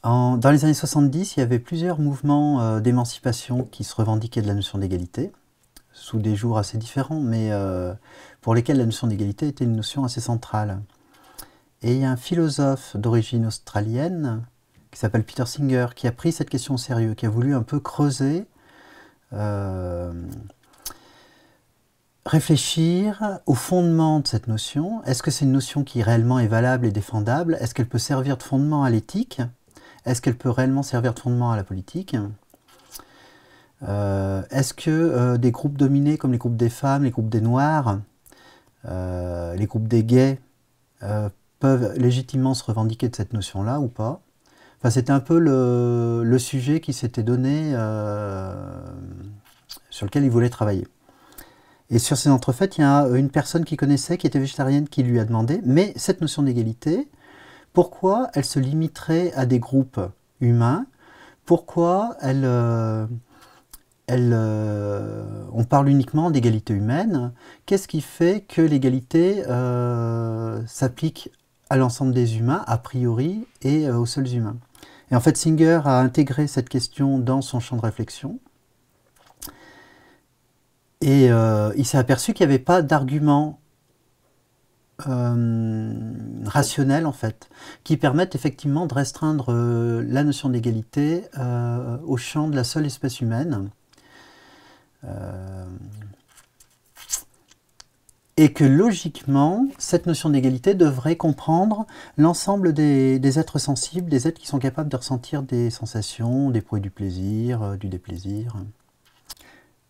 Dans les années 70, il y avait plusieurs mouvements d'émancipation qui se revendiquaient de la notion d'égalité, sous des jours assez différents, mais pour lesquels la notion d'égalité était une notion assez centrale. Et il y a un philosophe d'origine australienne qui s'appelle Peter Singer, qui a pris cette question au sérieux, qui a voulu un peu creuser, réfléchir au fondement de cette notion. Est-ce que c'est une notion qui réellement est valable et défendable? Est-ce qu'elle peut servir de fondement à l'éthique? Est-ce qu'elle peut réellement servir de fondement à la politique? Est-ce que des groupes dominés comme les groupes des femmes, les groupes des noirs, les groupes des gays peuvent légitimement se revendiquer de cette notion-là ou pas? Enfin, c'était un peu le sujet qui s'était donné, sur lequel il voulait travailler. Et sur ces entrefaites, il y a une personne qu'il connaissait, qui était végétarienne, qui lui a demandé, mais cette notion d'égalité, pourquoi elle se limiterait à des groupes humains? Pourquoi on parle uniquement d'égalité humaine? Qu'est-ce qui fait que l'égalité s'applique à l'ensemble des humains, a priori, et aux seuls humains? Et en fait, Singer a intégré cette question dans son champ de réflexion. Et il s'est aperçu qu'il n'y avait pas d'argument rationnels, en fait, qui permettent effectivement de restreindre la notion d'égalité au champ de la seule espèce humaine. Et que logiquement, cette notion d'égalité devrait comprendre l'ensemble des êtres sensibles, des êtres qui sont capables de ressentir des sensations, d'éprouver du plaisir, du déplaisir.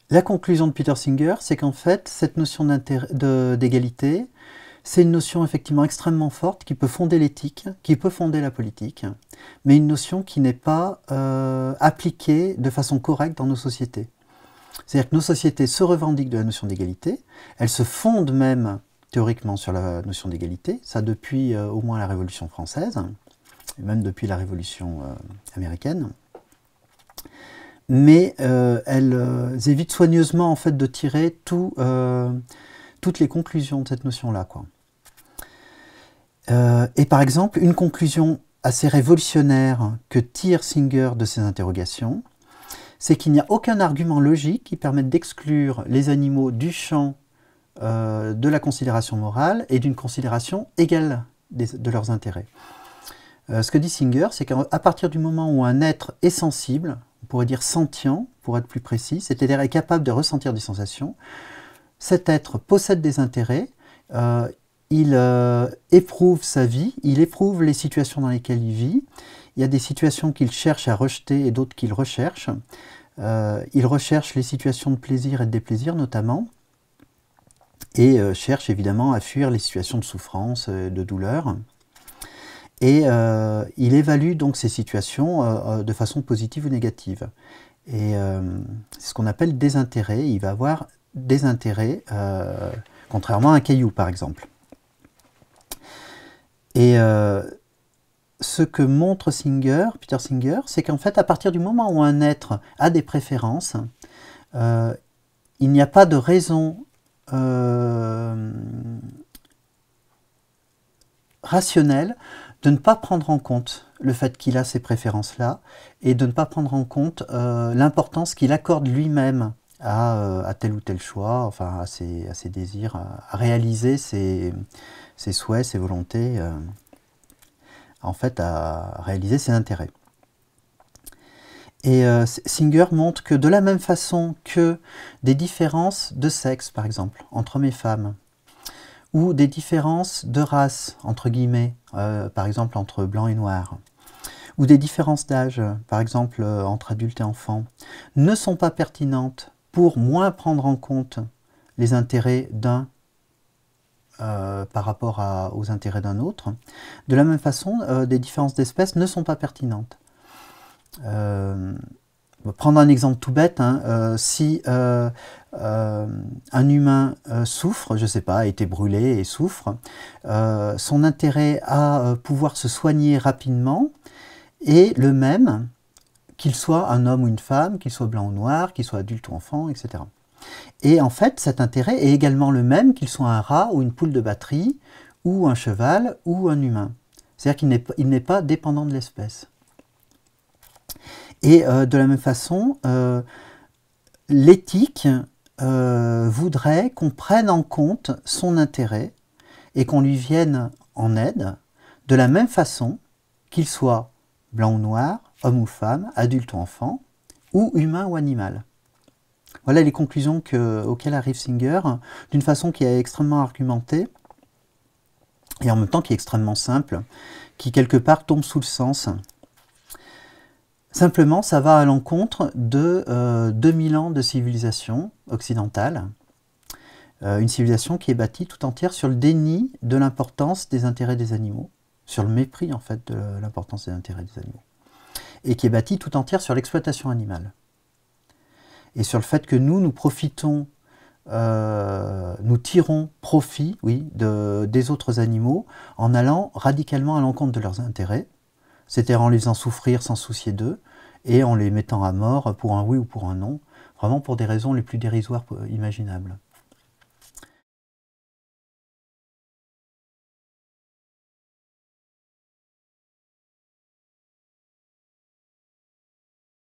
La conclusion de Peter Singer, c'est qu'en fait, cette notion d'égalité, c'est une notion effectivement extrêmement forte qui peut fonder l'éthique, qui peut fonder la politique, mais une notion qui n'est pas appliquée de façon correcte dans nos sociétés. C'est-à-dire que nos sociétés se revendiquent de la notion d'égalité, elles se fondent même théoriquement sur la notion d'égalité, ça depuis au moins la Révolution française, et même depuis la Révolution américaine. Mais elles évitent soigneusement en fait de tirer toutes les conclusions de cette notion-là, quoi. Et par exemple, une conclusion assez révolutionnaire que tire Singer de ces interrogations, c'est qu'il n'y a aucun argument logique qui permette d'exclure les animaux du champ de la considération morale et d'une considération égale de leurs intérêts. Ce que dit Singer, c'est qu'à partir du moment où un être est sensible, on pourrait dire sentient, pour être plus précis, c'est-à-dire est capable de ressentir des sensations, cet être possède des intérêts, il éprouve sa vie, il éprouve les situations dans lesquelles il vit, il y a des situations qu'il cherche à rejeter et d'autres qu'il recherche. Il recherche les situations de plaisir et de déplaisir notamment, et cherche évidemment à fuir les situations de souffrance, de douleur. Et il évalue donc ces situations de façon positive ou négative. Et c'est ce qu'on appelle des intérêts. Il va avoir des intérêts, contrairement à un caillou par exemple. Et ce que montre Peter Singer, c'est qu'en fait, à partir du moment où un être a des préférences, il n'y a pas de raison rationnelle de ne pas prendre en compte le fait qu'il a ces préférences-là et de ne pas prendre en compte l'importance qu'il accorde lui-même à tel ou tel choix, enfin à ses désirs, à réaliser ses souhaits, ses volontés, en fait à réaliser ses intérêts. Et Singer montre que de la même façon que des différences de sexe, par exemple, entre hommes et femmes, ou des différences de race, entre guillemets, par exemple entre blanc et noir, ou des différences d'âge, par exemple entre adultes et enfants, ne sont pas pertinentes pour moins prendre en compte les intérêts d'un par rapport aux intérêts d'un autre. De la même façon, des différences d'espèces ne sont pas pertinentes. Prendre un exemple tout bête, hein, si un humain souffre, je ne sais pas, a été brûlé et souffre, son intérêt à pouvoir se soigner rapidement est le même qu'il soit un homme ou une femme, qu'il soit blanc ou noir, qu'il soit adulte ou enfant, etc. Et en fait, cet intérêt est également le même qu'il soit un rat ou une poule de batterie, ou un cheval ou un humain. C'est-à-dire qu'il n'est pas dépendant de l'espèce. Et de la même façon, l'éthique voudrait qu'on prenne en compte son intérêt et qu'on lui vienne en aide de la même façon qu'il soit blanc ou noir, homme ou femme, adulte ou enfant, ou humain ou animal. Voilà les conclusions auxquelles arrive Singer, d'une façon qui est extrêmement argumentée, et en même temps qui est extrêmement simple, qui quelque part tombe sous le sens. Simplement, ça va à l'encontre de 2000 ans de civilisation occidentale, une civilisation qui est bâtie tout entière sur le déni de l'importance des intérêts des animaux, sur le mépris en fait de l'importance des intérêts des animaux, et qui est bâtie tout entière sur l'exploitation animale. Et sur le fait que nous profitons, nous tirons profit, oui, des autres animaux en allant radicalement à l'encontre de leurs intérêts, c'est-à-dire en les faisant souffrir sans soucier d'eux, et en les mettant à mort pour un oui ou pour un non, vraiment pour des raisons les plus dérisoires imaginables.